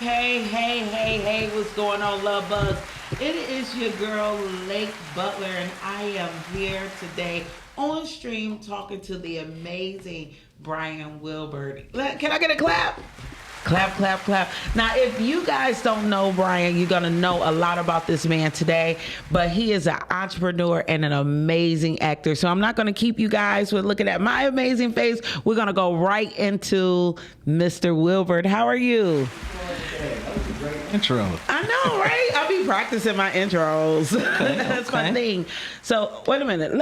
Hey, what's going on, Love Bugs? It is your girl, Lake Butler, and I am here today on stream talking to the amazing Brian Wilbert. Can I get a clap? Clap. Now, if you guys don't know Brian, you're going to know a lot about this man today, but he is an entrepreneur and an amazing actor. So I'm not going to keep you guys with looking at my amazing face. We're going to go right into Mr. Wilbert. How are you? Intro. I know, right? I'll be practicing my intros. Okay, That's my thing. So, wait a minute.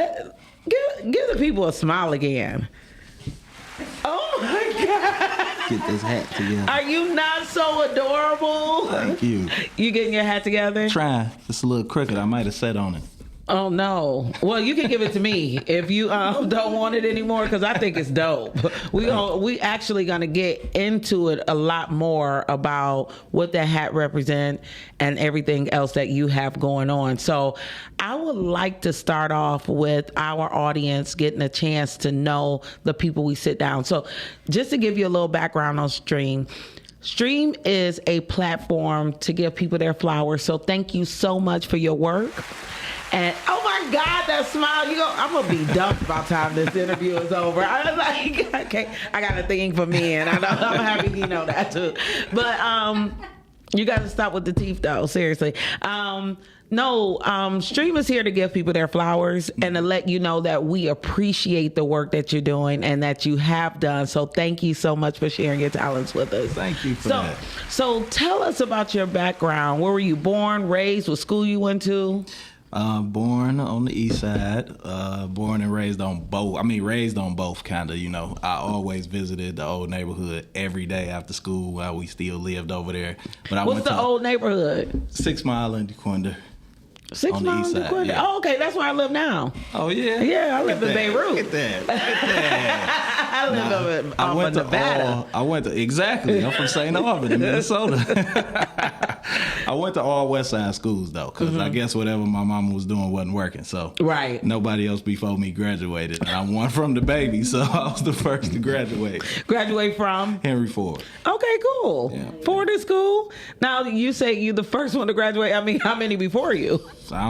Give the people a smile again. Oh my God. Get this hat together. Are you not so adorable? Thank you. You getting your hat together? Trying. It's a little crooked. I might have sat on it. Oh no. Well, you can give it to me if you don't want it anymore, because I think it's dope. We actually gonna get into it a lot more about what that hat represents and everything else that you have going on. So I would like to start off with our audience getting a chance to know the people we sit down. So just to give you a little background on Stream. Stream is a platform to give people their flowers. So thank you so much for your work. And oh my God, that smile! I'm gonna be dumped by the time this interview is over. I was like, okay, I got a thing for men. I'm happy you know that too. But you got to stop with the teeth though. Seriously. Stream is here to give people their flowers and to let you know that we appreciate the work that you're doing and that you have done. So thank you so much for sharing your talents with us. Thank you for that. So tell us about your background. Where were you born, raised? What school you went to? Born on the east side, born and raised on both. Raised on both, kind of, I always visited the old neighborhood every day after school while we still lived over there. But What's the old neighborhood? 6 Mile and DeQuinder. 6 Mile and DeQuinder? Yeah. Oh, okay, that's where I live now. Oh, yeah? Yeah, I live in Beirut. Look at that. I live in Nevada. Exactly. I'm from St. Albans in Minnesota. I went to all West Side schools, though, because I guess whatever my mama was doing wasn't working. So right. Nobody else before me graduated. And I'm one from the baby, so I was the first to graduate. Graduate from? Henry Ford. Okay, cool. Yeah. Ford is cool. Now, you say you the first one to graduate. How many before you? So I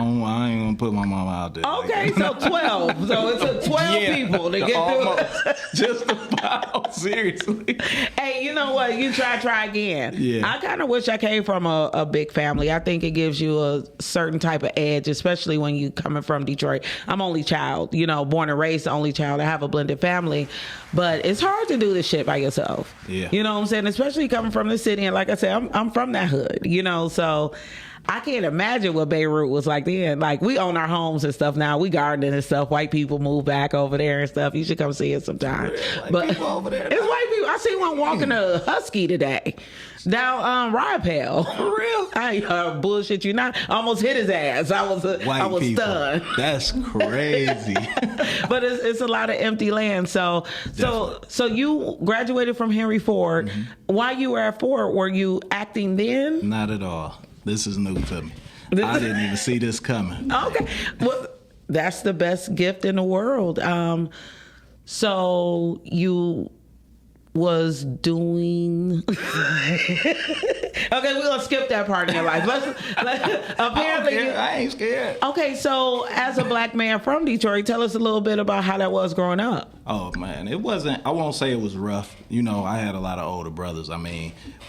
ain't going to put my mama out there. Okay, so 12. So it took 12 people to get through. Just about, seriously. Hey, you know what? You try again. Yeah. I kind of wish I came from a big family. I think it gives you a certain type of edge, especially when you coming from Detroit. I'm only child, born and raised the only child. I have a blended family, but it's hard to do this shit by yourself. Yeah. You know what I'm saying? Especially coming from the city. And like I said, I'm from that hood, so I can't imagine what Beirut was like then. Like, we own our homes and stuff now. We gardening and stuff. White people move back over there and stuff. You should come see it sometime. White people over there. It's white people. I seen one walking a husky today down Ripel. For real? I bullshit you not. I almost hit his ass. I was stunned. That's crazy. But it's a lot of empty land. So you graduated from Henry Ford. Mm-hmm. While you were at Ford, were you acting then? Not at all. This is new to me. I didn't even see this coming. Okay. Well, that's the best gift in the world. So you was doing... Okay, we're going to skip that part in your life. Apparently... I ain't scared. Okay, so as a black man from Detroit, tell us a little bit about how that was growing up. Oh, man. It wasn't... I won't say it was rough. I had a lot of older brothers.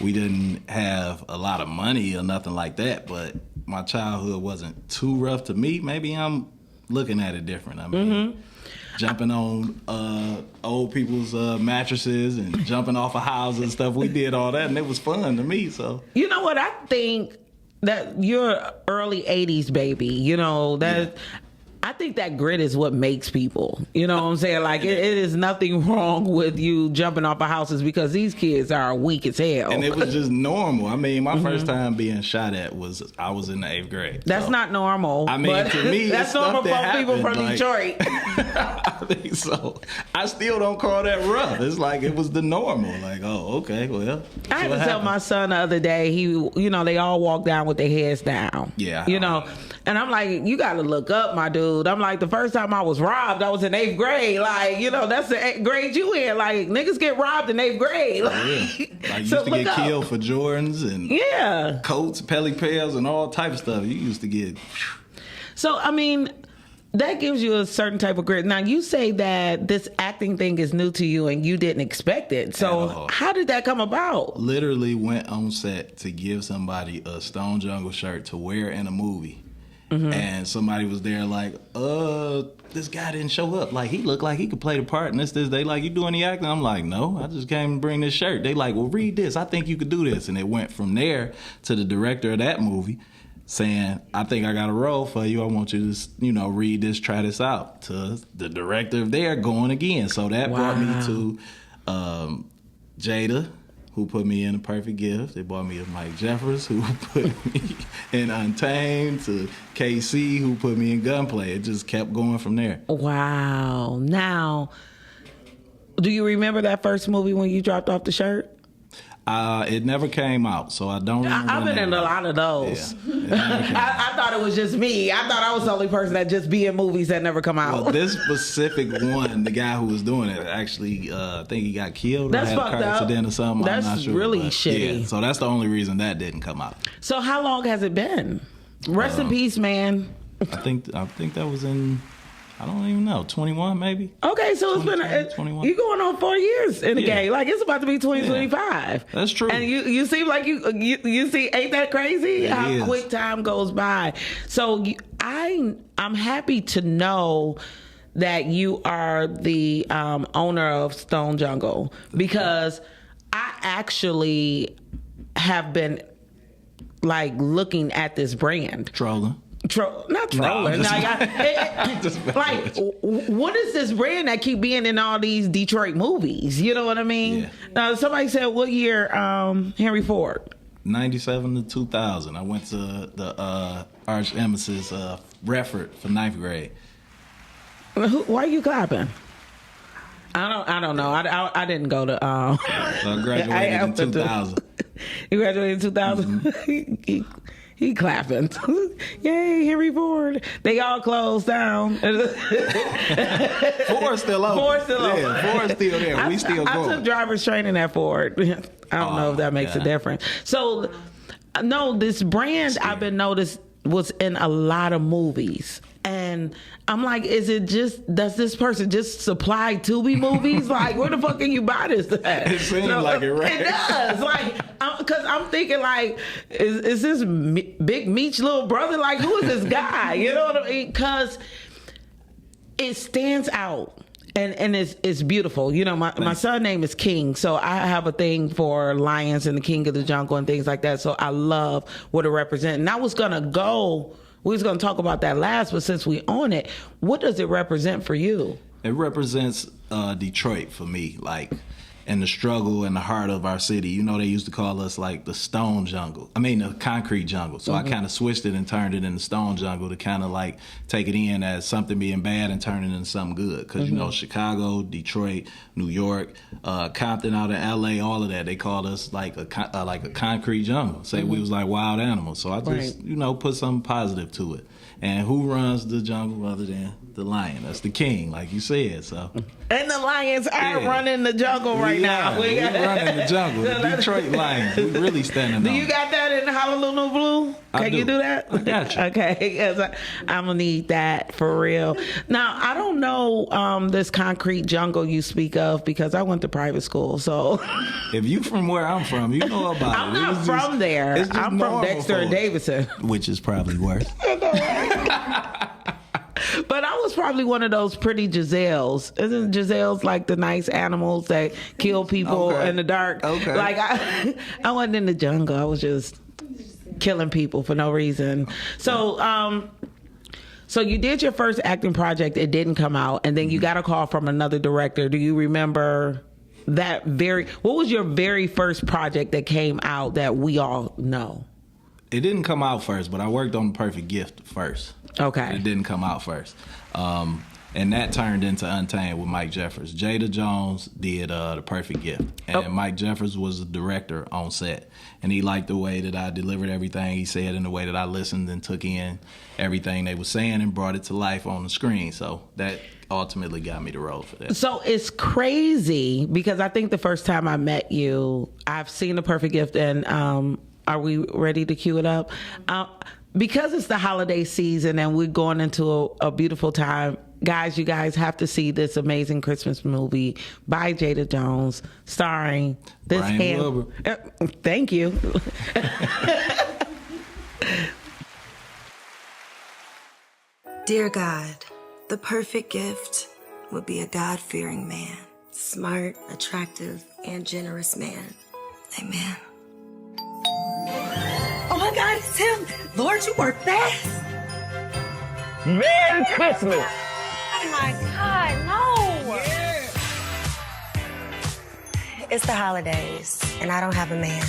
We didn't have a lot of money or nothing like that, but my childhood wasn't too rough to me. Maybe I'm looking at it different. Jumping on old people's mattresses and jumping off of houses and stuff. We did all that, and it was fun to me. So you know what? I think that you're early 80s baby. I think that grit is what makes people. You know what I'm saying? Like, it is nothing wrong with you jumping off of houses, because these kids are weak as hell. And it was just normal. My first time being shot at I was in the 8th grade. That's not normal. To me, that's normal for people from Detroit. I think so. I still don't call that rough. It's like it was the normal. Like, oh, okay, well. I had to tell my son the other day, they all walk down with their heads down. Yeah. And I'm like, you got to look up, my dude. dude. I'm like, the first time I was robbed, I was in 8th grade. Like, you know, that's the 8th grade you in. Like, niggas get robbed in 8th grade. Like, Like, you used to get killed for Jordans and coats, Pelly Pals, and all type of stuff. You used to get... So, I mean, that gives you a certain type of grit. Now, you say that this acting thing is new to you and you didn't expect it. So, how did that come about? Literally went on set to give somebody a Stone Jungle shirt to wear in a movie. Mm-hmm. And somebody was there like, this guy didn't show up. Like, he looked like he could play the part. And they like, you do any acting? I'm like, no, I just came to bring this shirt. They like, well, read this. I think you could do this. And it went from there to the director of that movie saying, I think I got a role for you. I want you to, read this, try this out. To the director of there going again. So that brought me to Jada, who put me in A Perfect Gift. They brought me to Mike Jeffers, who put me in Untamed, to KC, who put me in Gunplay. It just kept going from there. Wow. Now, do you remember that first movie when you dropped off the shirt? It never came out, so I don't remember. I've been in a lot of those. Yeah, I thought it was just me. I thought I was the only person that just be in movies that never come out. Well, this specific one, the guy who was doing it, actually, I think he got killed. That's or had fucked a car up. accident or something. That's I'm not sure, really shitty. Yeah, so that's the only reason that didn't come out. So how long has it been? Rest in peace, man. I think that was in, I don't even know, 21 maybe. Okay, so it's been 21. You going on 4 years in the game. Like, it's about to be 2025. Yeah, that's true. And you seem like you see, ain't that crazy? How quick time goes by. So I'm happy to know that you are the owner of Stone Jungle, because I actually have been like looking at this brand. Trolling. Not trolling. Like, what is this brand that keep being in all these Detroit movies? You know what I mean? Yeah. Somebody said, what year Henry Ford? 97 to 2000. I went to the Arch Nemesis Redford for 9th grade. Why are you clapping? I don't know. I didn't go to. So I graduated in 2000. You graduated in 2000. Mm-hmm. He clapping. Yay, Henry Ford. They all closed down. Ford's still open. Ford's still open. Yeah, Ford's still there. We still going. I took driver's training at Ford. I don't know if that makes a difference. So, no, this brand I've been noticed was in a lot of movies. And I'm like, does this person just supply Tubi movies? Like, where the fuck can you buy this at? It seems like it, right? It does. Like, because I'm thinking, like, is this Big Meech little brother? Like, who is this guy? You know what I mean? Because it stands out. And it's beautiful. You know, my son's name is King, so I have a thing for lions and the king of the jungle and things like that. So I love what it represents. And I was going to we was going to talk about that last, but since we own it, what does it represent for you? It represents Detroit for me, like, and the struggle in the heart of our city. You know, they used to call us like the Stone Jungle. The Concrete Jungle. So I kind of switched it and turned it into Stone Jungle to kind of like take it in as something being bad and turn it into something good. Because, you know, Chicago, Detroit, New York, Compton out in L.A., all of that, they called us like a concrete jungle. Say we was like wild animals. So I just, put something positive to it. And who runs the jungle other than the lion? That's the king, like you said. So, and the lions are running the jungle right now. We're running the jungle. The Detroit Lions. We really standing on. Do you got that in Honolulu Blue? Can you do that? I got you. Okay, I'm gonna need that for real. Now, I don't know this concrete jungle you speak of because I went to private school. So, if you from where I'm from, you know about it. I'm not from there. I'm from Dexter and Davidson, which is probably worse. But I was probably one of those pretty Giselles. Isn't Giselles like the nice animals that kill people in the dark? Okay. Like I wasn't in the jungle. I was just killing people for no reason. So so you did your first acting project. It didn't come out, and then you got a call from another director. Do you remember what was your very first project that came out that we all know? It didn't come out first, but I worked on The Perfect Gift first. Okay. It didn't come out first. And that turned into Untamed with Mike Jeffers. Jada Jones did The Perfect Gift. And Mike Jeffers was the director on set. And he liked the way that I delivered everything he said and the way that I listened and took in everything they were saying and brought it to life on the screen. So that ultimately got me the role for that. So it's crazy because I think the first time I met you, I've seen The Perfect Gift, and are we ready to cue it up? Because it's the holiday season and we're going into a beautiful time, guys, you guys have to see this amazing Christmas movie by Jada Jones, starring this Brian Wilbert. Thank you. Dear God, the perfect gift would be a God-fearing man, smart, attractive, and generous man. Amen. Oh my God, it's him. Lord, you work fast. Merry Christmas. Oh my God, no. Yeah. It's the holidays, and I don't have a man.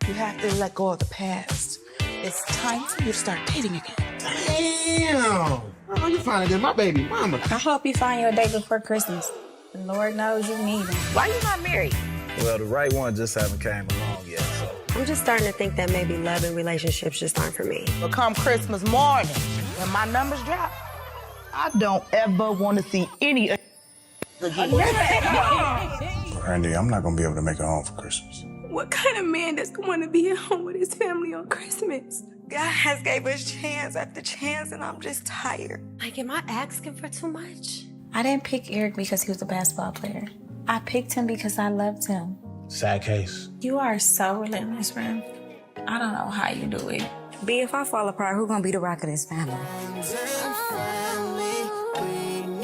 You have to let go of the past. It's time for you to start dating again. Damn. Oh, you finally did my baby mama. I hope you find you a date before Christmas. The Lord knows you need him. Why you not married? Well, the right one just haven't came along yet, so. I'm just starting to think that maybe love and relationships just aren't for me. But come Christmas morning, when my numbers drop, I don't ever want to see any again. Randy, I'm not gonna be able to make it home for Christmas. What kind of man does want to be at home with his family on Christmas? God has gave us chance after chance, and I'm just tired. Like, am I asking for too much? I didn't pick Eric because he was a basketball player. I picked him because I loved him. Sad case. You are so relentless, man. I don't know how you do it. B, if I fall apart, who's gonna be the rock of this family?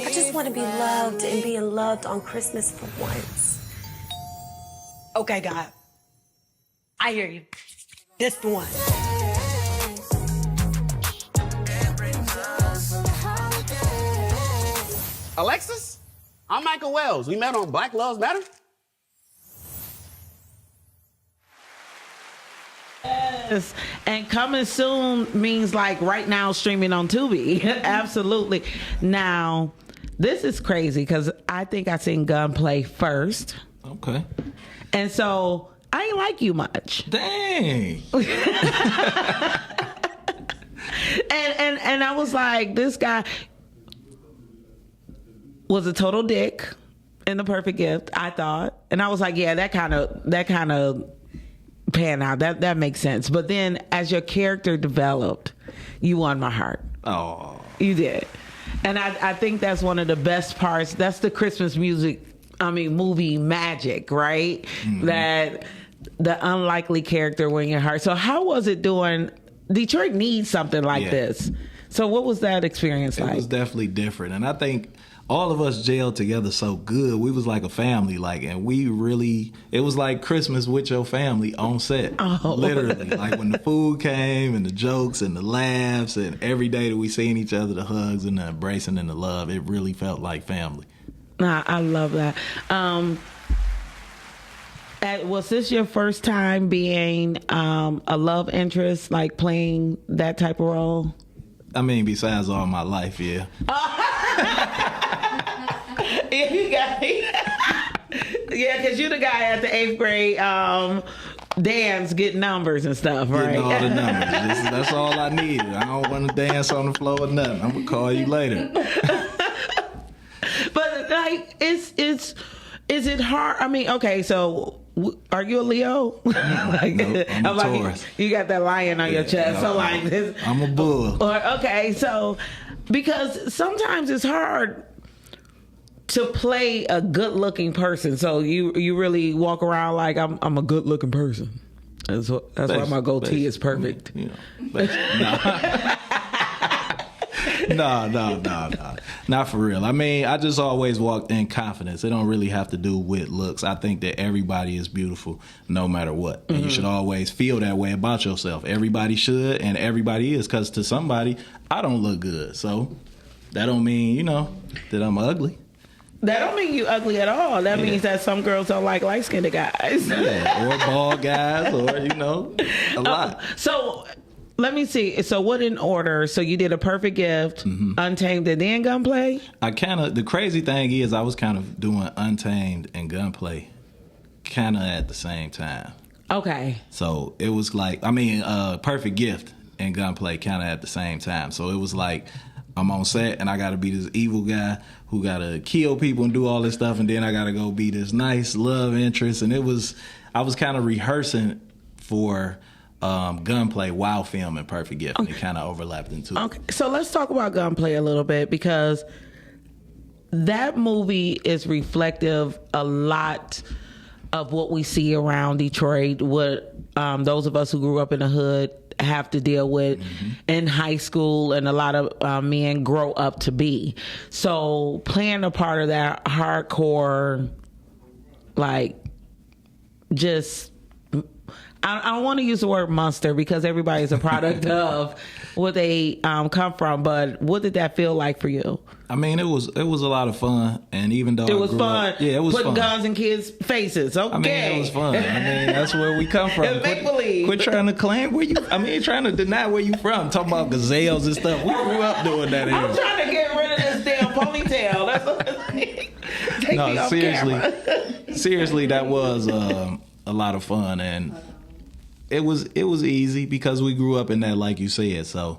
I just want to be loved and being loved on Christmas for once. Okay, God. I hear you. This the one. Alexis, I'm Michael Wells. We met on Black Lives Matter. Yes. And coming soon means like right now streaming on Tubi. Absolutely. Now, this is crazy because I think I seen Gunplay first. Okay. And so I ain't like you much. Dang. and I was like, this guy was a total dick in The Perfect Gift, I thought. And I was like, yeah, that kind of pan out. That makes sense. But then as your character developed, you won my heart. Oh. You did. And I think that's one of the best parts. That's the Christmas movie magic, right? Mm-hmm. That the unlikely character win your heart. So how was it doing? Detroit needs something like this. So what was that experience like? It was definitely different. And I think all of us gelled together so good. We was like a family, and we really, it was like Christmas with your family on set. Oh. Literally. Like when the food came and the jokes and the laughs and every day that we seen each other, the hugs and the embracing and the love, it really felt like family. Nah, I love that. Was this your first time being a love interest, like playing that type of role? I mean, besides all my life, yeah. Yeah, you got me. Yeah, because you're the guy at the 8th grade dance getting numbers and stuff, right? Getting all the numbers. That's all I need. I don't want to dance on the floor or nothing. I'm going to call you later. But, like, is it hard? I mean, okay, so are you a Leo? Like, nope, I'm a Taurus. You got that lion on your chest. So like this. I'm a bull. Okay, so because sometimes it's hard to play a good-looking person. So you really walk around like I'm a good-looking person. That's why my goatee is perfect. You know, No. Not for real. I mean, I just always walked in confidence. It don't really have to do with looks. I think that everybody is beautiful no matter what. And you should always feel that way about yourself. Everybody should, and everybody is, because to somebody, I don't look good. So that don't mean, that I'm ugly. That don't mean you ugly at all. That means that some girls don't like light-skinned guys. Yeah, or bald guys, or, a lot. So let me see. So what in order? So you did A Perfect Gift, Untamed, and then Gunplay? The crazy thing is I was kind of doing Untamed and Gunplay kind of at the same time. Okay. So it was like, Perfect Gift and Gunplay kind of at the same time. So it was like, I'm on set and I got to be this evil guy who got to kill people and do all this stuff, and then I got to go be this nice love interest. And I was kind of rehearsing for Gunplay while filming Perfect Gift, and it kind of overlapped into Okay, so let's talk about Gunplay a little bit, because that movie is reflective a lot of what we see around Detroit, what those of us who grew up in the hood have to deal with in high school, and a lot of men grow up to be. So playing a part of that hardcore, like, just, I don't want to use the word monster, because everybody's a product of what they come from, but what did that feel like for you? I mean, it was a lot of fun, and even though It was fun. It was putting fun. guns in kids' faces. Okay, I mean, it was fun. I mean, that's where we come from. It's make believe. Quit trying to claim where you. I mean, trying to deny where you from. Talking about gazelles and stuff. We grew up doing that. I'm trying to get rid of this damn ponytail. That's what Take me off camera. Seriously, that was a lot of fun, and it was easy because we grew up in that, like you said. So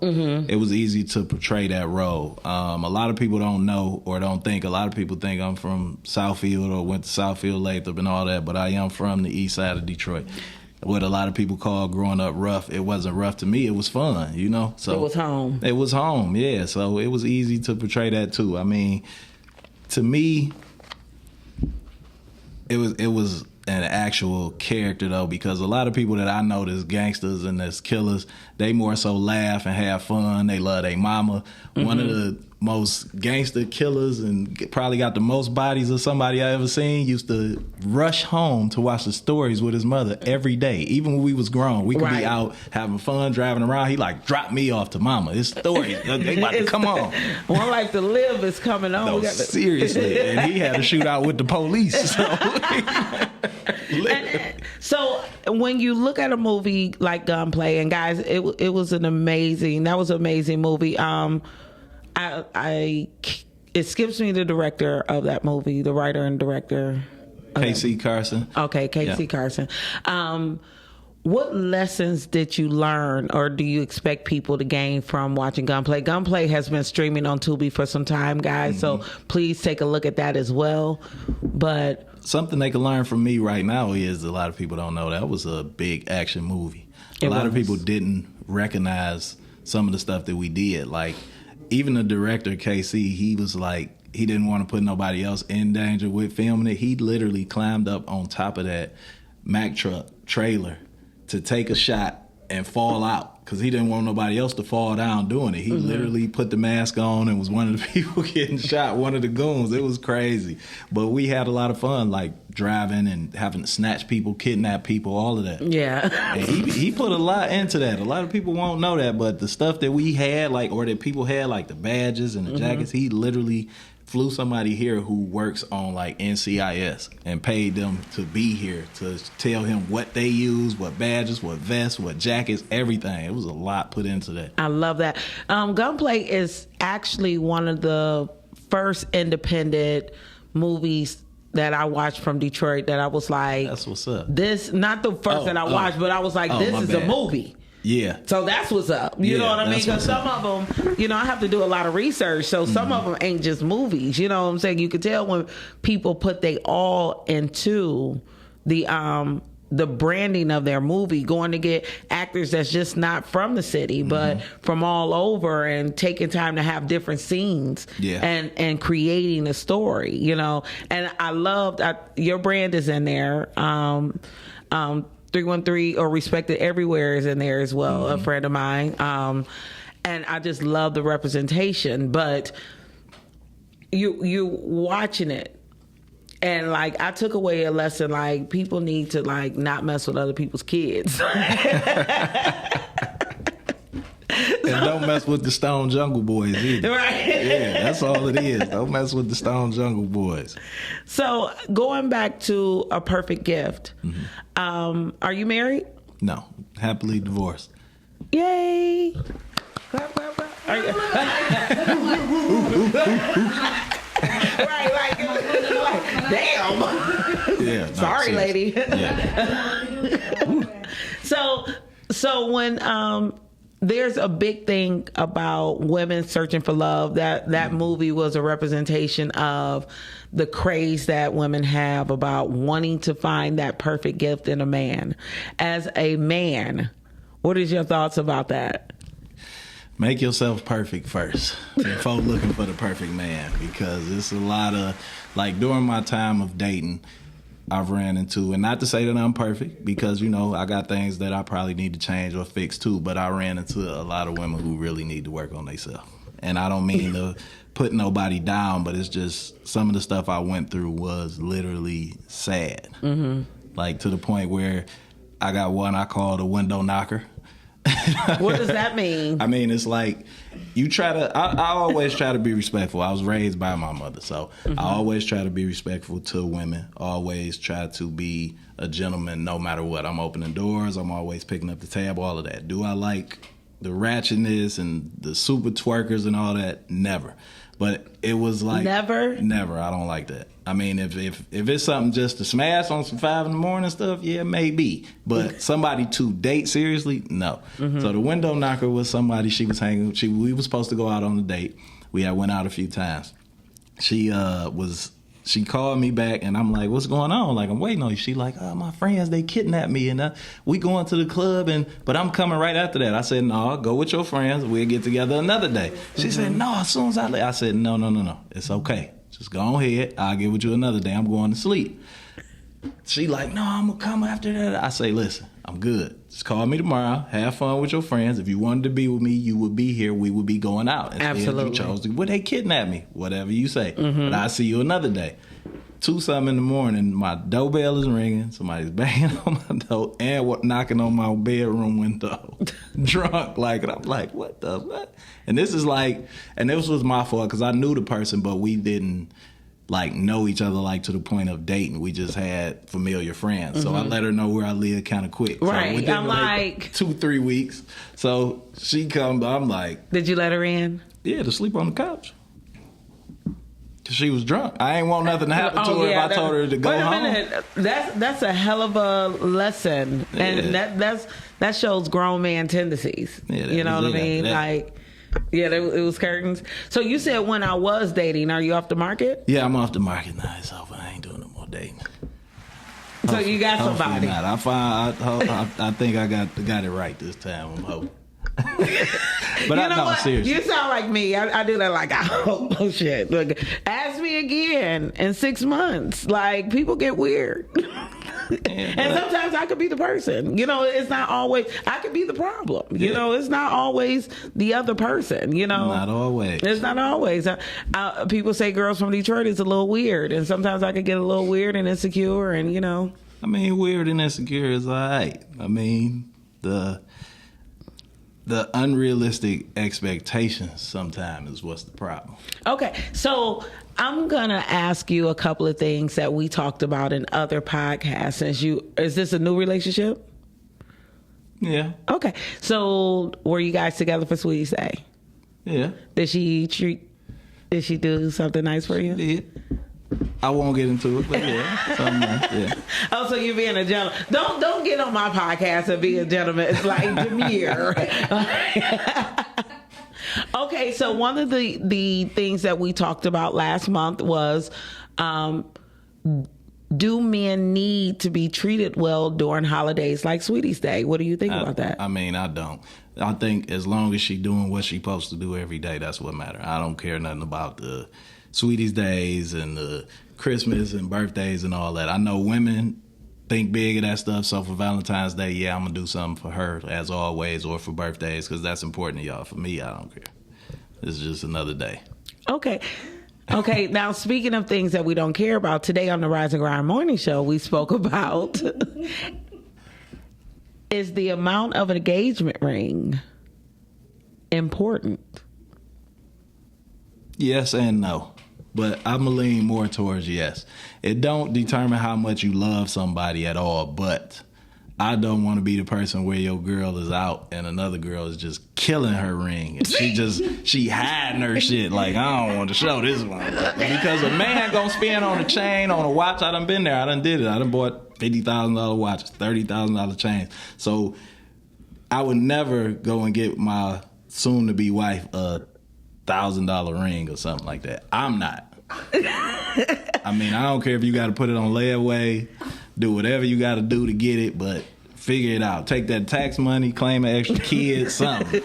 it was easy to portray that role. A lot of people don't know or don't think. A lot of people think I'm from Southfield or went to Southfield, Lathrop, and all that. But I am from the east side of Detroit. What a lot of people call growing up rough. It wasn't rough to me. It was fun, you know. So it was home. It was home, yeah. So it was easy to portray that too. I mean, to me, it was an actual character though, because a lot of people that I know that's gangsters and that's killers, they more so laugh and have fun. They love their mama. One of the most gangster killers and probably got the most bodies of somebody I ever seen used to rush home to watch the stories with his mother every day. Even when we was grown, we could be out having fun, driving around. He like, drop me off to mama. It's story. They about to come on. One Life to Live is coming on. No, seriously. And he had a shootout with the police. So when you look at a movie like Gunplay, and guys, it was an amazing movie. It skips me the director of that movie, the writer and director. K.C. Carson. Okay, K.C. Carson. What lessons did you learn, or do you expect people to gain from watching Gunplay? Gunplay has been streaming on Tubi for some time, guys, so please take a look at that as well. But something they can learn from me right now is a lot of people don't know that was a big action movie. A lot of people didn't recognize some of the stuff that we did. Like, even the director, KC, he was like, he didn't want to put nobody else in danger with filming it. He literally climbed up on top of that Mack truck trailer to take a shot and fall out because he didn't want nobody else to fall down doing it. He literally put the mask on and was one of the people getting shot, one of the goons. It was crazy. But we had a lot of fun, like driving and having to snatch people, kidnap people, all of that. Yeah. And he put a lot into that. A lot of people won't know that, but the stuff that we had, like, or that people had, like the badges and the jackets, he literally flew somebody here who works on like NCIS and paid them to be here to tell him what they use, what badges, what vests, what jackets, everything. It was a lot put into that. I love that. Gunplay is actually one of the first independent movies that I watched from Detroit that I was like, that's what's up. This, not the first that I watched, but I was like, this is a movie. Yeah. So that's what's up. You know what I mean? Because some of them, you know, I have to do a lot of research. So some of them ain't just movies. You know what I'm saying? You can tell when people put they all into the branding of their movie, going to get actors that's just not from the city, but from all over, and taking time to have different scenes and creating a story, you know. And I loved, your brand is in there. 313 or Respected Everywhere is in there as well, a friend of mine. And I just love the representation. But you watching it, and like I took away a lesson, like people need to like not mess with other people's kids. And don't mess with the Stone Jungle Boys either. Right. Yeah, that's all it is. Don't mess with the Stone Jungle Boys. So going back to A Perfect Gift, are you married? No, happily divorced. Yay! Clap, clap, clap. Right, like, damn. Yeah. No, Sorry, lady. Yeah. So when there's a big thing about women searching for love, that movie was a representation of the craze that women have about wanting to find that perfect gift in a man. As a man, what is your thoughts about that? Make yourself perfect first before looking for the perfect man, because it's a lot of, like, during my time of dating, I've ran into, and not to say that I'm perfect, because, you know, I got things that I probably need to change or fix too, but I ran into a lot of women who really need to work on themselves. And I don't mean to put nobody down, but it's just some of the stuff I went through was literally sad. Mm-hmm. Like, to the point where I got one I called a window knocker. What does that mean? I mean, it's like you try to, I always try to be respectful. I was raised by my mother, so I always try to be respectful to women, always try to be a gentleman no matter what. I'm opening doors, I'm always picking up the tab, all of that. Do I like the ratchetness and the super twerkers and all that? Never. But it was like... Never? I don't like that. I mean, if it's something just to smash on some 5 a.m. stuff, yeah, maybe. But somebody to date seriously, no. Mm-hmm. So the window knocker was somebody she was hanging... We were supposed to go out on a date. We had went out a few times. She called me back, and I'm like, what's going on? Like, I'm waiting on you. She like, oh, my friends, they kidnapped me, and we going to the club, but I'm coming right after that. I said, no, go with your friends. We'll get together another day. She said, no, as soon as I leave. I said, no. It's okay. Just go ahead. I'll get with you another day. I'm going to sleep. She like, no, I'm going to come after that. I say, listen, I'm good. Just call me tomorrow. Have fun with your friends. If you wanted to be with me, you would be here. We would be going out. Instead, absolutely. You chose to, well, they kidnapped me. Whatever you say. Mm-hmm. But I'll see you another day. 2-something in the morning, my doorbell is ringing. Somebody's banging on my door and knocking on my bedroom window. Drunk, like, and I'm like, what the what? And this is like, and this was my fault because I knew the person, but we didn't like know each other like to the point of dating. We just had familiar friends. So I let her know where I live kind of quick. Right. So within I'm like 2-3 weeks. So she come, I'm like, did you let her in? Yeah, to sleep on the couch. She was drunk. I ain't want nothing to happen to her if I told her to go home. Wait a minute. That's a hell of a lesson, and that shows grown man tendencies. Yeah, you know what I mean? Like, yeah, it was curtains. So you said when I was dating, are you off the market? Yeah, I'm off the market now. It's over. I ain't doing no more dating. So you got somebody. Not. I think I got it right this time. I'm hoping. But you know what? Seriously. You sound like me. I do that like, oh shit. Look, ask me again in 6 months. Like, people get weird. And sometimes I could be the person. You know, it's not always, I could be the problem. You know, it's not always the other person, you know. Not always. It's not always. People say girls from Detroit is a little weird. And sometimes I could get a little weird and insecure and, you know. I mean, weird and insecure is all right. I mean, the unrealistic expectations sometimes is what's the problem. Okay, so I'm gonna ask you a couple of things that we talked about in other podcasts. Is this a new relationship? Yeah. Okay, so were you guys together for Sweetie's Day? Yeah. Did she do something nice for you? Yeah. I won't get into it, but yeah, something like, yeah. Oh, so you're being a gentleman. Don't get on my podcast and be a gentleman. It's like demure. Okay, so one of the things that we talked about last month was, do men need to be treated well during holidays like Sweetie's Day? What do you think about that? I mean, I don't. I think as long as she doing what she supposed to do every day, that's what matters. I don't care nothing about the Sweetie's Days and the Christmas and birthdays and all that. I know women think big of that stuff, so for Valentine's Day, yeah, I'm going to do something for her as always, or for birthdays, because that's important to y'all. For me, I don't care. It's just another day. Okay, now speaking of things that we don't care about, today on the Rise and Grind Morning Show, we spoke about is the amount of an engagement ring important? Yes and no. But I'm going to lean more towards yes. It don't determine how much you love somebody at all, but I don't want to be the person where your girl is out and another girl is just killing her ring. And she hiding her shit. Like, I don't want to show this one. Because a man gonna spend on a chain, on a watch. I done been there. I done did it. I done bought $50,000 watches, $30,000 chains. So I would never go and get my soon-to-be wife a $1,000 ring or something like that. I'm not. I mean, I don't care if you got to put it on layaway, do whatever you got to do to get it, but figure it out. Take that tax money, claim an extra kid, something.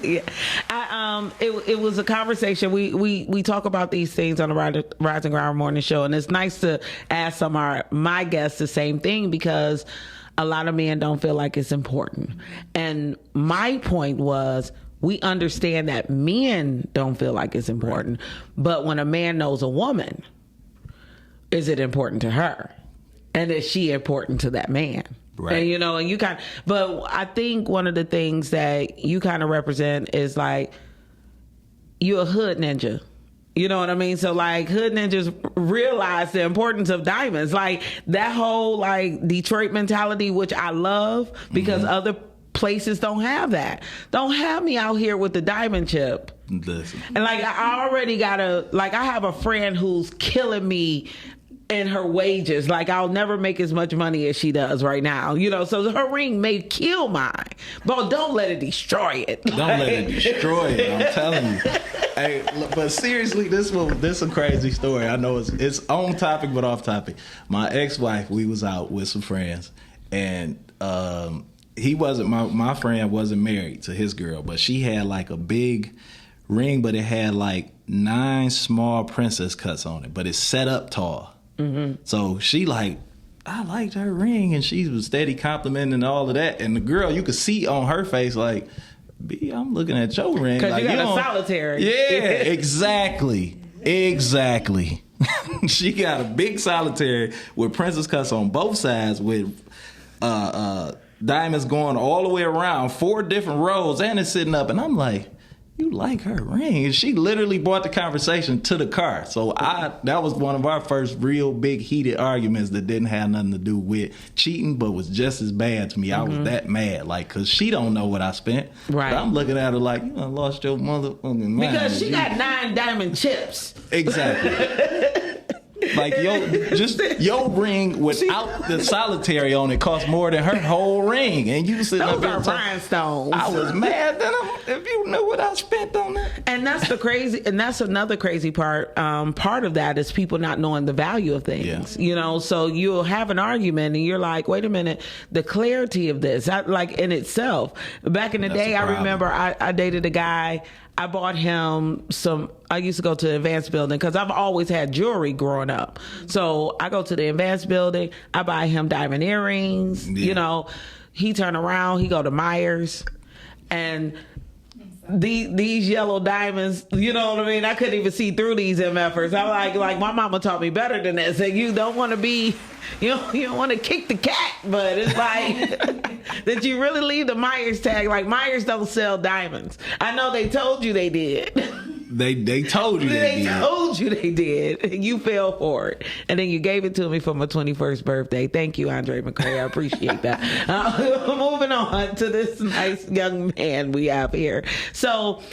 Yeah, it was a conversation. We talk about these things on the Rising Ground Morning Show, and it's nice to ask my guests the same thing because a lot of men don't feel like it's important. And my point was, we understand that men don't feel like it's important, but when a man knows a woman, is it important to her? And is she important to that man? Right. And, and you but I think one of the things that you kind of represent is like, you're a hood ninja. You know what I mean? So like hood ninjas realize the importance of diamonds. Like that whole like Detroit mentality, which I love because other places don't have that. Don't have me out here with the diamond chip. Listen. And like I already I have a friend who's killing me in her wages. Like I'll never make as much money as she does right now. So her ring may kill mine, but don't let it destroy it. Don't let it destroy it. I'm telling you. Hey, but seriously, this is a crazy story. I know it's on topic but off topic. My ex-wife, we was out with some friends, and he wasn't my friend wasn't married to his girl, but she had like a big ring, but it had like 9 small princess cuts on it, but it's set up tall. So she like, I liked her ring, and she was steady complimenting all of that, and the girl, you could see on her face like, B, I'm looking at your ring because like, you got a solitary. Yeah, exactly. She got a big solitary with princess cuts on both sides with diamonds going all the way around 4 different rows, and it's sitting up, and I'm like, you like her ring? And she literally brought the conversation to the car. So that was one of our first real big heated arguments that didn't have nothing to do with cheating, but was just as bad to me. I was that mad, like, cause she don't know what I spent. Right. But I'm looking at her like, you done lost your motherfucking mind. Because she got 9 diamond chips. Exactly. Like your ring without the solitary on it cost more than her whole ring, and you sitting up there. Those are rhinestones. I was mad if you knew what I spent on that. And that's another crazy part. Part of that is people not knowing the value of things. Yeah. So you'll have an argument, and you're like, wait a minute, the clarity of this, like in itself. Back in the day, I remember I dated a guy. I bought him I used to go to the Advanced building because I've always had jewelry growing up. So I go to the Advanced building, I buy him diamond earrings, he turn around, he go to Myers, and these yellow diamonds, you know what I mean? I couldn't even see through these MFers. I'm like my mama taught me better than that. So you don't want to be, you don't want to kick the cat, but it's like that you really leave the Myers tag. Like Myers don't sell diamonds. I know they told you they did. They told you they did. Told you they did. You fell for it. And then you gave it to me for my 21st birthday. Thank you, Andre McCray. I appreciate that. Moving on to this nice young man we have here. So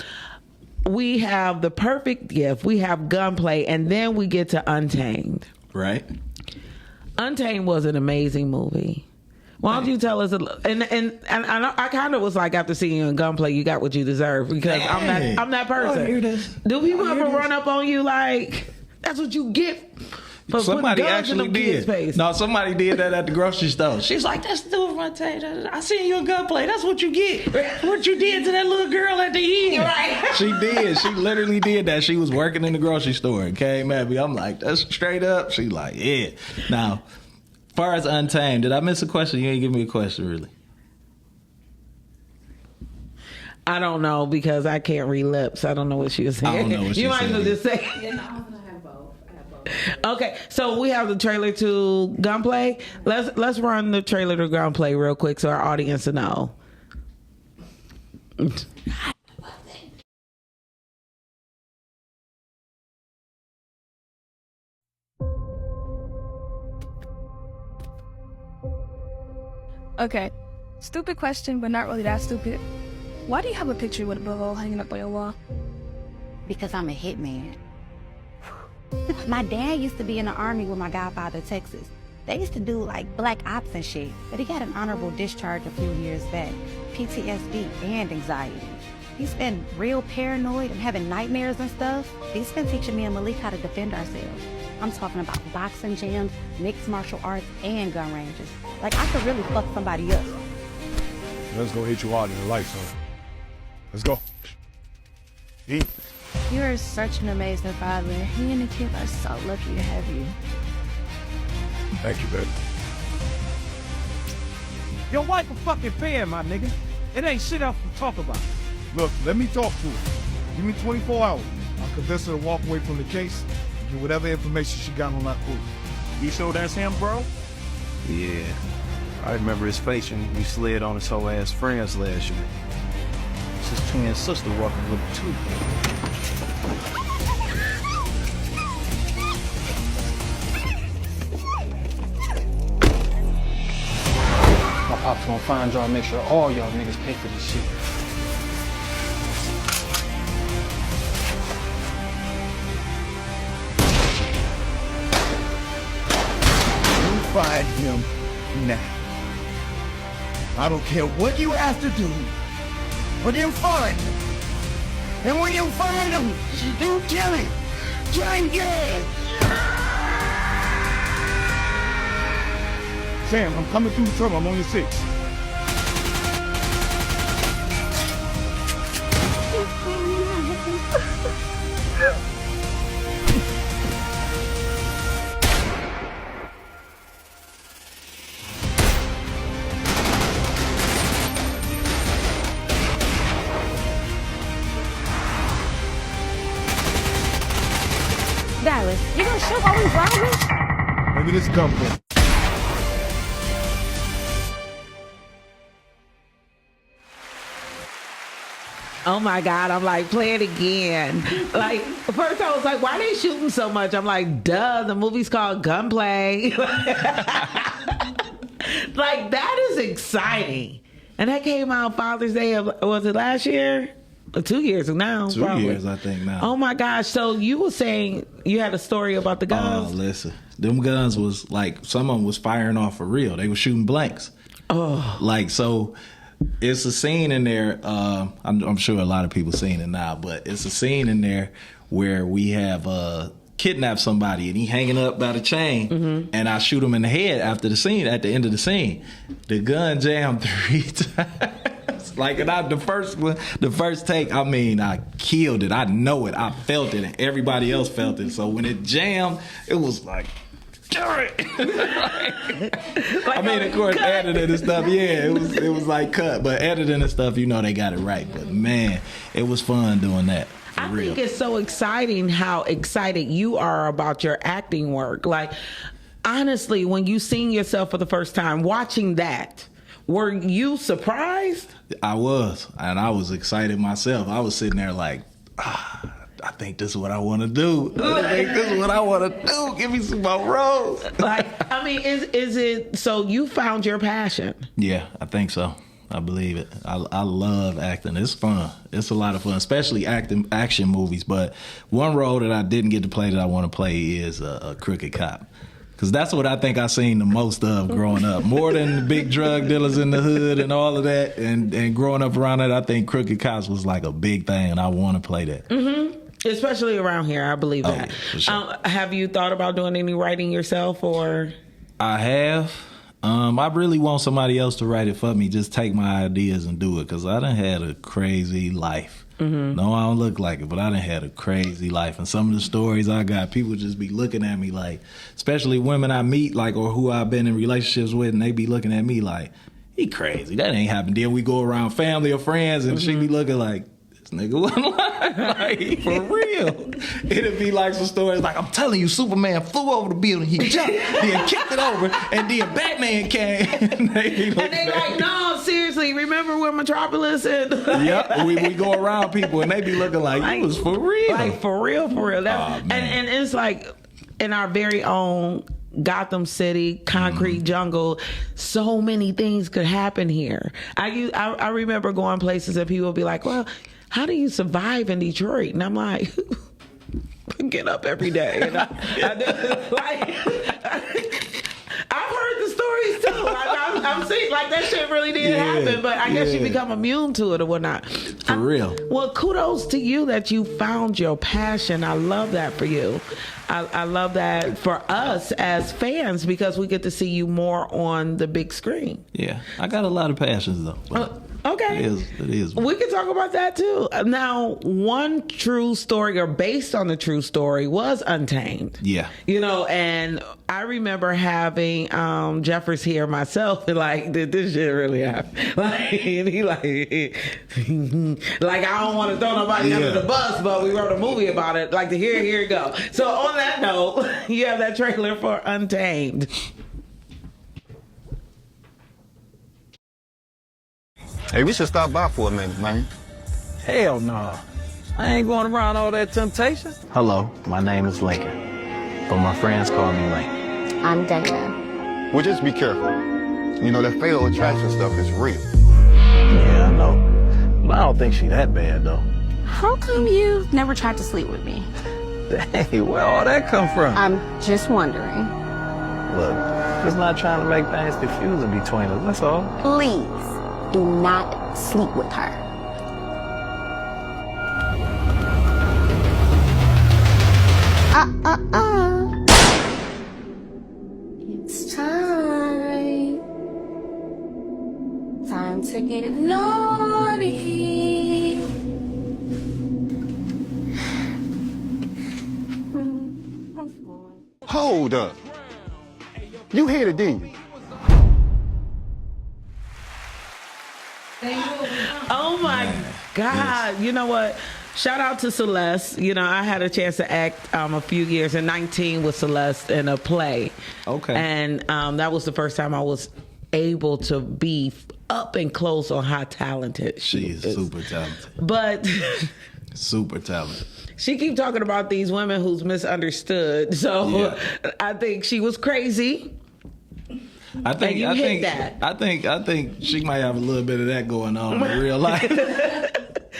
we have The Perfect Gift. We have Gunplay. And then we get to Untamed. Right. Untamed was an amazing movie. Why don't you tell us? And I kind of was like, after seeing you in Gunplay, you got what you deserve, because I'm that person. Do people ever run up on you like, that's what you get? Somebody actually did. No, somebody did that at the grocery store. She's like, that's the dude from Untamed. I seen you in Gunplay. That's what you get. What you did to that little girl at the end. Right. She did. She literally did that. She was working in the grocery store and came at me. I'm like, that's straight up. She's like, yeah. Now, as far as Untamed, did I miss a question? You ain't give me a question, really. I don't know, because I can't read lips. I don't know what she was saying. I don't know what she You might as well just say. Okay, so we have the trailer to Gunplay. Let's run the trailer to Gunplay real quick so our audience will know. Okay. Stupid question, but not really that stupid. Why do you have a picture with a butthole hanging up on your wall? Because I'm a hitman. My dad used to be in the Army with my godfather, Texas. They used to do like black ops and shit, but he got an honorable discharge a few years back. PTSD and anxiety. He's been real paranoid and having nightmares and stuff. He's been teaching me and Malik how to defend ourselves. I'm talking about boxing gyms, mixed martial arts, and gun ranges. Like, I could really fuck somebody up. Let's go hit you out in the life, son. Let's go. Eat. You are such an amazing father. He and the kid are so lucky to have you. Thank you, baby. Your wife a fucking fan, my nigga. It ain't shit else to talk about. Look, let me talk to her. Give me 24 hours. I'll convince her to walk away from the case and get whatever information she got on that crew. You sure that's him, bro? Yeah. I remember his face when we slid on his whole ass friends last year. It's his twin sister walking with him too. My pop's gonna find y'all and make sure all y'all niggas pay for this shit. You find him now. I don't care what you have to do, but you find him. And when you find him, you kill him. Try and get him. Sam, I'm coming through the trouble. I'm on your 6. Dallas, you gonna show while we driving? Maybe this come from. Oh my God, I'm like, play it again. Like, first I was like, why are they shooting so much? I'm like, duh, the movie's called Gunplay. Like, that is exciting. And that came out Father's Day of, was it last year? 2 years now. 2 probably. years, I think now. Oh my gosh. So you were saying you had a story about the guns? Oh, listen. Them guns was like, some of them was firing off for real. They were shooting blanks. Oh. Like, so it's a scene in there. I'm sure a lot of people seen it now, but it's a scene in there where we have kidnapped somebody and he hanging up by the chain, and I shoot him in the head after the scene. At the end of the scene, the gun jammed 3 times. Like, and the first take, I mean, I killed it. I know it. I felt it, and everybody else felt it. So when it jammed, it was like, like, I mean, of course, editing and stuff, yeah, it was like cut, but editing and stuff, you know, they got it right. But man, it was fun doing that. I think it's so exciting how excited you are about your acting work. Like, honestly, when you seen yourself for the first time, watching that, were you surprised? I was, and I was excited myself. I was sitting there like, I think this is what I want to do. I think this is what I want to do. Give me some more roles. Like, I mean, is it, so you found your passion? Yeah, I think so. I believe it. I love acting. It's fun. It's a lot of fun, especially action movies. But one role that I didn't get to play that I want to play is a crooked cop. Because that's what I think I seen the most of growing up. More than the big drug dealers in the hood and all of that. And growing up around that, I think crooked cops was like a big thing, and I want to play that. Mm-hmm. Especially around here, I believe that. Yeah, for sure. Have you thought about doing any writing yourself, or? I have. I really want somebody else to write it for me. Just take my ideas and do it, because I done had a crazy life. Mm-hmm. No, I don't look like it, but I done had a crazy life. And some of the stories I got, people just be looking at me like, especially women I meet, like, or who I've been in relationships with, and they be looking at me like, he crazy. That ain't happened. Then we go around family or friends, and she be looking like, this nigga wasn't lying. Like, for real. It'd be like some stories like, I'm telling you, Superman flew over the building, he jumped, then kicked it over, and then Batman came. and they like, no, seriously, remember when Metropolis and yep, we go around people and they be looking like, you was for real. Like, for real. And it's like in our very own Gotham City, concrete jungle. So many things could happen here. I remember going places and people would be like, well, how do you survive in Detroit? And I'm like, get up every day. And I've heard the stories too. I'm seeing like that shit really did happen, but I guess you become immune to it or whatnot. For real. Well, kudos to you that you found your passion. I love that for you. I love that for us as fans because we get to see you more on the big screen. Yeah, I got a lot of passions though. Okay. It is. We can talk about that too. Now, one true story or based on the true story was Untamed. Yeah. You know, and I remember having Jeffers here myself and like, did this shit really happen? Like, and he like I don't want to throw nobody under the bus, but we wrote a movie about it. Like, here it go. So on that note, you have that trailer for Untamed. Hey, we should stop by for a minute, man. Hell no. I ain't going around all that temptation. Hello, my name is Lincoln, but my friends call me Link. I'm Dana. Well, just be careful. You know, that fatal attraction stuff is real. Yeah, I know. But I don't think she that bad, though. How come you never tried to sleep with me? Hey, where all that come from? I'm just wondering. Look, just not trying to make things confusing between us, that's all. Please do not sleep with her. It's time. Time to get naughty. Hold up. You hit it, didn't you? Oh my God. You know what? Shout out to Celeste. You know, I had a chance to act a few years in 19 with Celeste in a play. Okay. And that was the first time I was able to be up and close on how talented she is. Super talented. But super talented. She keep talking about these women who's misunderstood. So I think she was crazy. I think she might have a little bit of that going on in real life.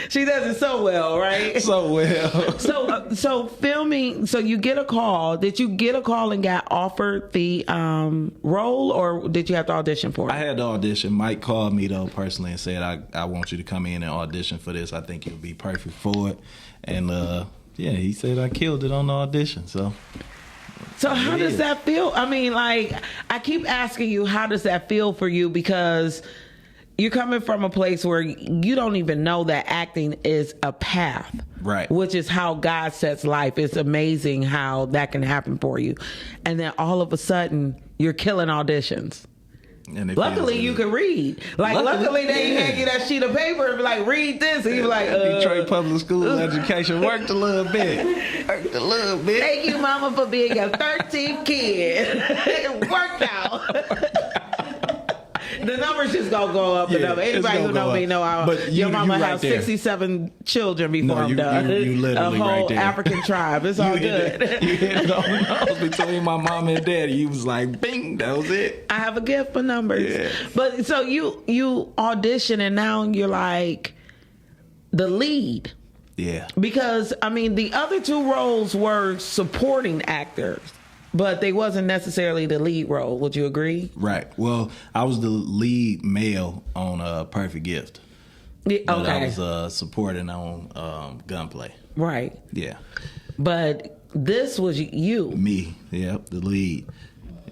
She does it so well, right? So well. So filming. So you get a call. Did you get a call and got offered the role, or did you have to audition for it? I had to audition. Mike called me though personally and said, "I want you to come in and audition for this. I think you'll be perfect for it." And he said I killed it on the audition. So how does that feel? I mean, like, I keep asking you, how does that feel for you? Because you're coming from a place where you don't even know that acting is a path. Right. Which is how God sets life. It's amazing how that can happen for you. And then all of a sudden, you're killing auditions. And luckily, you can read. Like, luckily they hand you that sheet of paper and be like, read this. And you're like, Detroit Public School education worked a little bit. Thank you, Mama, for being your 13th kid. It worked out. The numbers just gonna go up and up. Anybody who know me know your mama has 67 children before I'm done. You literally a whole right there. African tribe. It's all good. You hit it on the nose between my mom and daddy. You was like, bing, that was it. I have a gift for numbers. Yeah. But so you audition and now you're like the lead. Yeah. Because I mean the other two roles were supporting actors. But they wasn't necessarily the lead role. Would you agree? Right. Well, I was the lead male on Perfect Gift. Yeah, okay. But I was supporting on Gunplay. Right. Yeah. But this was you. Me. Yep. The lead.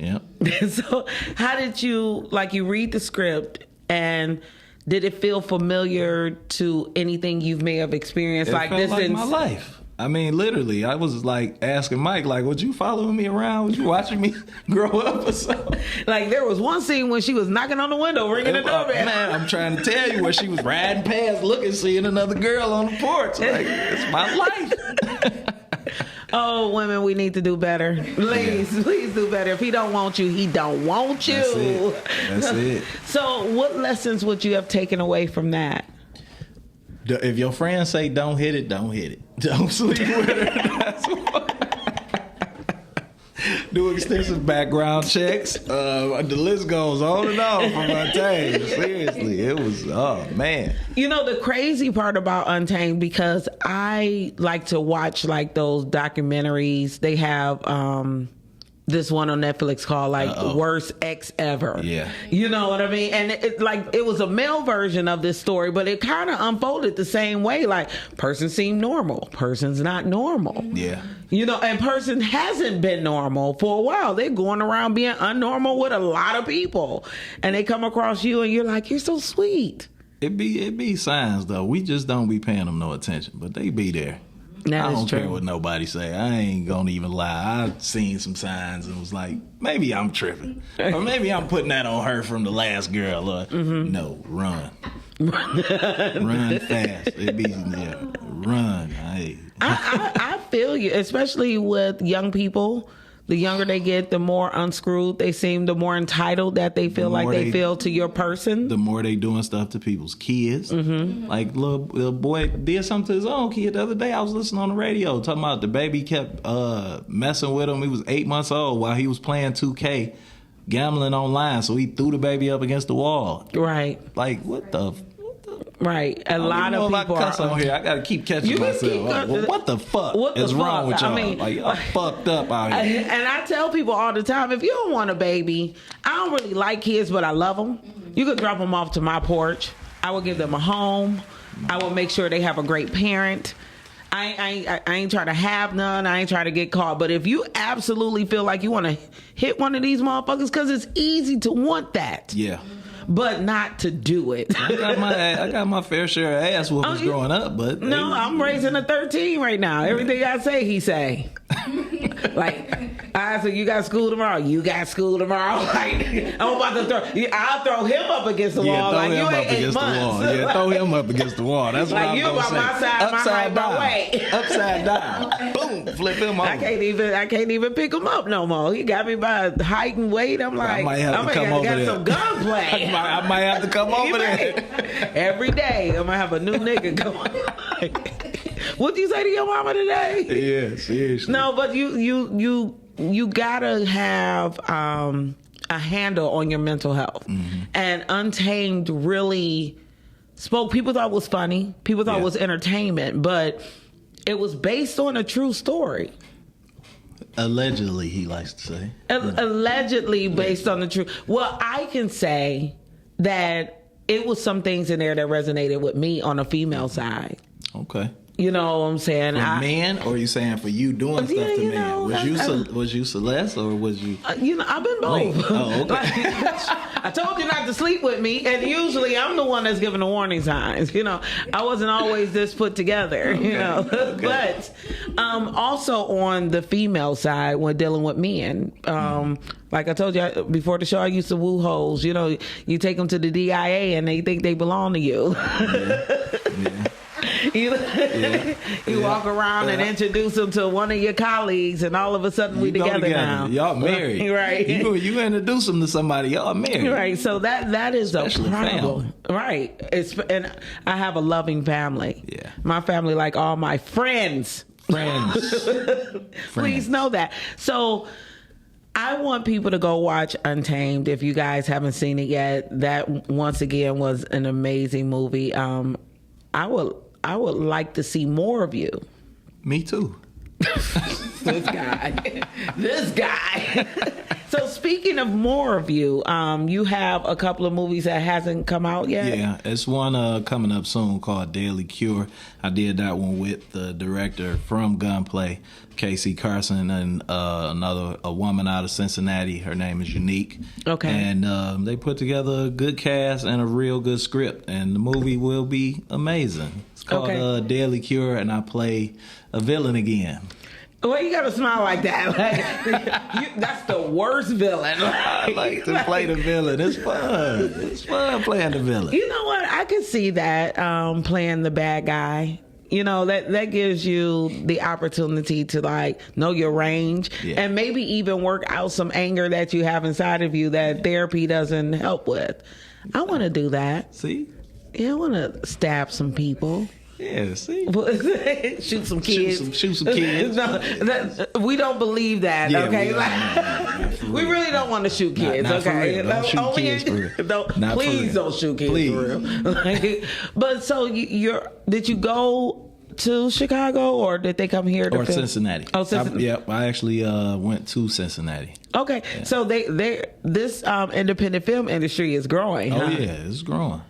Yep. So how did you, like, you read the script and did it feel familiar to anything you may have experienced? It like felt this like in my life. I mean, literally, I was like asking Mike, like, "Was you following me around? Was you watching me grow up or something?" Like, there was one scene when she was knocking on the window, ringing the doorbell. Man, I'm trying to tell you, where she was riding past, looking, seeing another girl on the porch. Like, it's my life. Oh, women, we need to do better. Ladies, please do better. If he don't want you, he don't want you. That's it. So, what lessons would you have taken away from that? If your friends say don't hit it, don't hit it. Don't sleep with her. That's what. do extensive background checks. The list goes on and on from Untamed. Seriously, it was, oh man. You know, the crazy part about Untamed, because I like to watch like those documentaries. They have this one on Netflix called like Worst Ex Ever. Yeah. You know what I mean? And it was a male version of this story, but it kind of unfolded the same way. Like, person seemed normal, person's not normal. Yeah. You know, and person hasn't been normal for a while. They're going around being unnormal with a lot of people. And they come across you and you're like, you're so sweet. It be signs though. We just don't be paying them no attention, but they be there. I don't care what nobody say. I ain't gonna even lie. I seen some signs and was like, maybe I'm tripping, or maybe I'm putting that on her from the last girl. Or, no, run, run fast. It be run. Hey. I feel you, especially with young people. The younger they get, the more unscrewed they seem, the more entitled that they feel like they feel to your person. The more they doing stuff to people's kids. Like, little boy did something to his own kid the other day. I was listening on the radio talking about the baby kept messing with him. He was 8 months old while he was playing 2K, gambling online. So he threw the baby up against the wall. Right. Like, what the... Right, a lot of people cuss on here. I gotta keep catching myself. What the fuck is wrong with y'all? I mean, like, y'all fucked up out here. And I tell people all the time, if you don't want a baby, I don't really like kids, but I love them. You could drop them off to my porch. I will give them a home. I will make sure they have a great parent. I ain't trying to have none. I ain't trying to get caught. But if you absolutely feel like you want to hit one of these motherfuckers, because it's easy to want that. Yeah. But not to do it. I got my fair share of ass whoopings growing up, but no, I'm raising a 13 right now. Everything I say, he say. Like, I said, you got school tomorrow. You got school tomorrow. Like, I'm about to throw. I'll throw him up against the wall. Like, you ain't 8 months. Yeah, throw him up against the wall. That's what I'm gonna say. Like, you about my side, upside my way. Upside down. Boom, flip him over. I can't even pick him up no more. He got me by height and weight. I'm like, I might have to come over there. Some gunplay. I might have to come over there. Every day, I'm gonna have a new nigga going. What'd you say to your mama today? Yeah, seriously. No, but you gotta have a handle on your mental health. And Untamed really spoke. People thought it was funny. People thought it was entertainment, but it was based on a true story. Allegedly, he likes to say. Allegedly based on the truth. Well, I can say that it was some things in there that resonated with me on the female side. Okay. You know what I'm saying? For men, or are you saying for you doing stuff to men? Know, was you Celeste, or was you? I've been both. Oh, okay. I told you not to sleep with me, and usually I'm the one that's giving the warning signs. You know, I wasn't always this put together. Okay. You know, but also on the female side, when dealing with men, like I told you before the show, I used to woo hoes. You know, you take them to the DIA and they think they belong to you. Yeah. You walk around and introduce them to one of your colleagues, and all of a sudden we together now. Y'all married, right? You introduce them to somebody, y'all married, right? So that is especially a problem, right? And I have a loving family. Yeah, my family, like all my friends. Please know that. So I want people to go watch Untamed. If you guys haven't seen it yet, that once again was an amazing movie. I would like to see more of you. Me too. This guy. So speaking of more of you, you have a couple of movies that hasn't come out yet. Yeah, it's one coming up soon called Daily Cure. I did that one with the director from Gunplay, Casey Carson, and a woman out of Cincinnati. Her name is Unique. Okay. And they put together a good cast and a real good script, and the movie will be amazing. It's called Daily Cure, and I play a villain again. Well, you gotta smile like that. Like, that's the worst villain. I like to play the villain. It's fun. It's fun playing the villain. You know what? I can see that playing the bad guy. You know, that gives you the opportunity to like know your range and maybe even work out some anger that you have inside of you that therapy doesn't help with. I want to do that. See? Yeah, I want to stab some people. Yeah, see? Shoot some kids. Shoot some kids. No, we don't believe that, Yeah, okay? We really don't want to shoot kids, not for okay? real. Don't shoot kids for real. Not for Please real. don't shoot kids Please. for real. But so did you go to Chicago, or did they come here to Or film? Cincinnati. Oh, Cincinnati. I actually went to Cincinnati. Okay, so this independent film industry is growing. Oh huh? yeah, it's growing.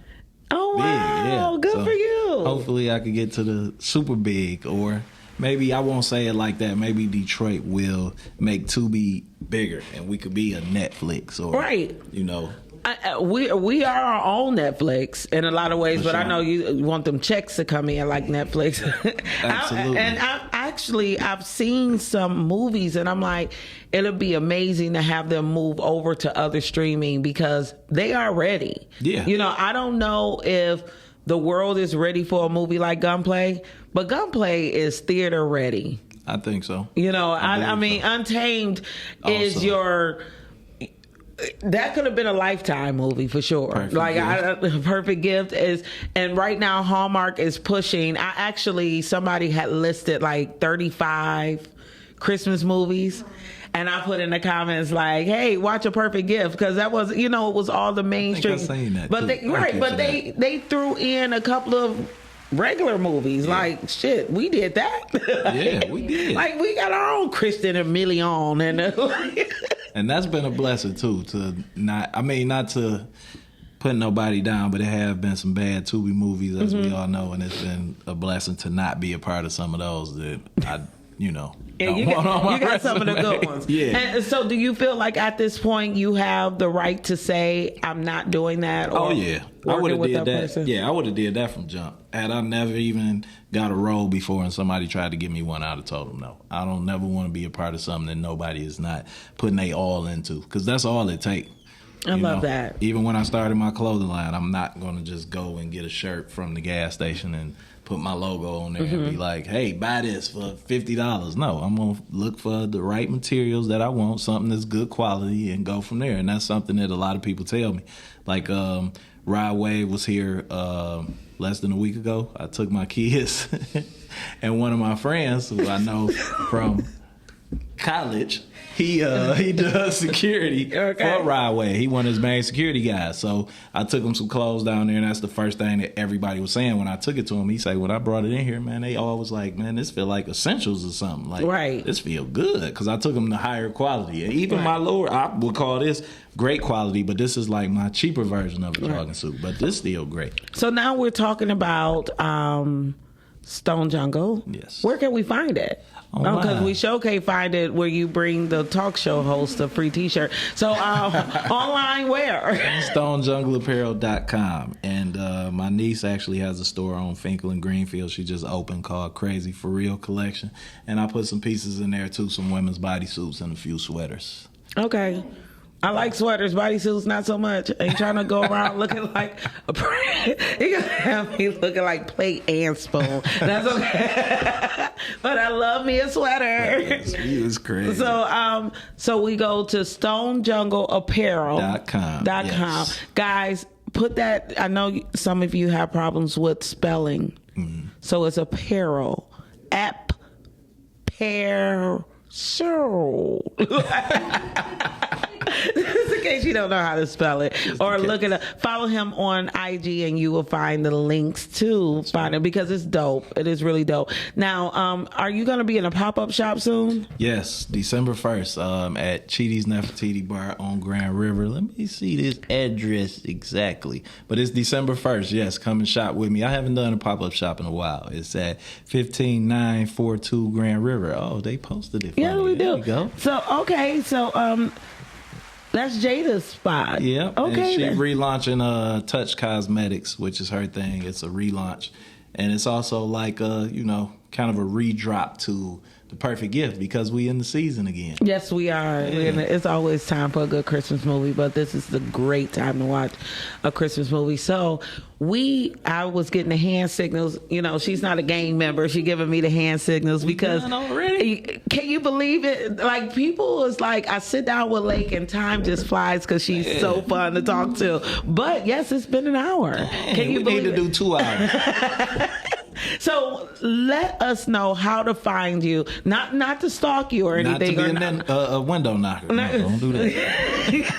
Oh Big, wow, yeah. good So for you. Hopefully I could get to the super big, or maybe I won't say it like that. Maybe Detroit will make Tubi bigger, and we could be a Netflix, or Right. you know. We are our own Netflix in a lot of ways, For but I sure. know you want them checks to come in like Netflix. Absolutely. I've seen some movies, and I'm like, it'll be amazing to have them move over to other streaming because they are ready. Yeah. You know, I don't know if the world is ready for a movie like Gunplay, but Gunplay is theater ready. I think so. You know, I believe mean, so. Untamed is Also. your. That could have been a Lifetime movie for sure. Perfect Gift is, and right now Hallmark is pushing. Somebody had listed like 35 Christmas movies. And I put in the comments like, "Hey, watch A Perfect Gift," because that was, it was all the mainstream. I think I seen that but too. they, Thank right, you but for they threw in a couple of regular movies. Like, shit, we did that. Yeah, we did. Like, we got our own Kristen and Million, and And that's been a blessing too. Not to put nobody down, but there have been some bad Tubi movies, as we all know, and it's been a blessing to not be a part of some of those that I, Yeah, you got some of the good ones. Yeah. And so do you feel like at this point you have the right to say, I'm not doing that? Or Oh yeah, I would have with did that. person? Yeah, I would have did that from jump. Had I never even got a role before and somebody tried to give me one, I'd have told them no. I don't never want to be a part of something that nobody is not putting they all into, because that's all it takes. I love that. Even when I started my clothing line, I'm not going to just go and get a shirt from the gas station and put my logo on there and be like, hey, buy this for $50. No, I'm going to look for the right materials that I want, something that's good quality, and go from there. And that's something that a lot of people tell me. Like, Rod Wave was here less than a week ago. I took my kids and one of my friends who I know from college, he does security for Rod Wave. He one of his main security guys. So I took him some clothes down there, and that's the first thing that everybody was saying when I took it to him. He said, when I brought it in here, man, they all was like, man, this feel like essentials or something. Like, this feel good, because I took him to higher quality. And even my lower, I would call this great quality, but this is like my cheaper version of a jogging suit. But this still great. So now we're talking about Stone Jungle. Yes. Where can we find it? Because we sure can't find it where you bring the talk show host a free t-shirt. So online where? StoneJungleApparel.com. And my niece actually has a store on Finkel and Greenfield. She just opened, called Crazy For Real Collection. And I put some pieces in there too, some women's bodysuits and a few sweaters. Okay. I like sweaters, bodysuits not so much. Ain't trying to go around looking like you're gonna have me looking like plate and spoon. That's okay. But I love me a sweater. It's crazy. So we go to StoneJungleApparel.com. Yes. Guys, put that. I know some of you have problems with spelling, so it's apparel. Apparel. Just in case you don't know how to spell it, or look it up. Follow him on IG and you will find the links to find it, because it's dope. It is really dope. Now, are you going to be in a pop-up shop soon? Yes, December 1st at Cheaty's Nefertiti Bar on Grand River. Let me see this address exactly. But it's December 1st. Yes, come and shop with me. I haven't done a pop-up shop in a while. It's at 15942 Grand River. Oh, they posted it for Yeah, me. we There do. you go. So, that's Jada's spot. Yeah. Okay. And she then. relaunching Touch Cosmetics, which is her thing. It's a relaunch. And it's also like kind of a redrop to The Perfect Gift, because we in the season again. Yes, we are. Yeah. It's always time for a good Christmas movie, but this is the great time to watch a Christmas movie. So I was getting the hand signals. She's not a gang member. She giving me the hand signals because can you believe it? Like, people is like, I sit down with Lake and time just flies because she's so fun to talk to. But yes, it's been an hour. Can you believe need to it? do 2 hours. So let us know how to find you. Not to stalk you or anything. Not to be a window knocker. No, don't do that.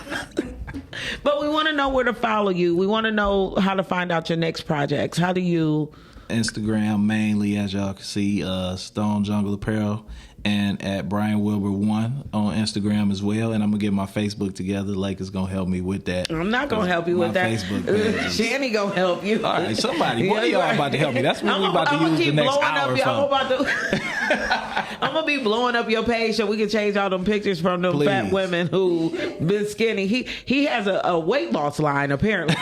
But we want to know where to follow you. We want to know how to find out your next projects. How do you... Instagram mainly, as y'all can see, Stone Jungle Apparel, and at Brian Wilbert 1 on Instagram as well. And I'm gonna get my Facebook together. Lake is gonna help me with that. I'm not gonna help you with that. Facebook page. Shanny gonna help you. All right, somebody. What are y'all about to help me? That's what we about to use the next hour for. I'm gonna be blowing up your page so we can change all them pictures from them fat women who been skinny. He has a weight loss line apparently.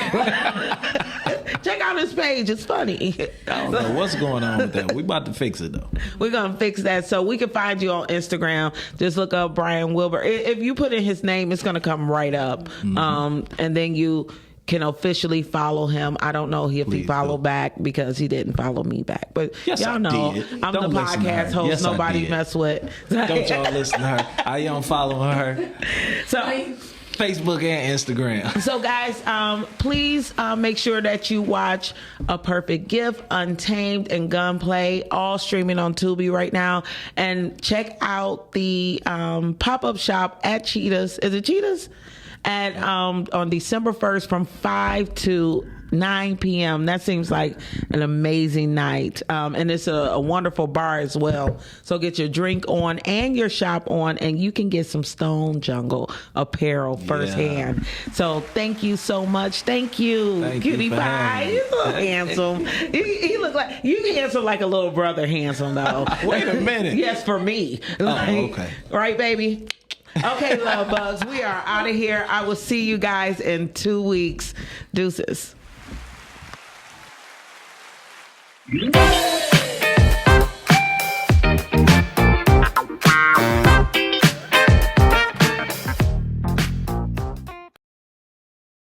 Check out his page. It's funny. I don't know what's going on with that. We about to fix it though. We're gonna fix that. So we can find you on Instagram. Just look up Brian Wilbert. If you put in his name, it's gonna come right up. Mm-hmm. And then you can officially follow him. I don't know if he followed back because he didn't follow me back. But y'all know I'm the podcast host. Yes, nobody mess with. Don't y'all listen to her. I don't follow her. So Facebook and Instagram. So guys, please make sure that you watch A Perfect Gift, Untamed, and Gunplay, all streaming on Tubi right now. And check out the pop-up shop at Cheetahs. Is it Cheetahs? On December 1st from 5 to 9 p.m. That seems like an amazing night. And it's a wonderful bar as well. So get your drink on and your shop on, and you can get some Stone Jungle apparel firsthand. So thank you so much. Thank you, Cutie Pie. You look handsome. He look like you handsome like a little brother handsome though. Wait a minute. Yes, for me. Okay. Right, baby? Okay, love bugs. We are out of here. I will see you guys in 2 weeks. Deuces.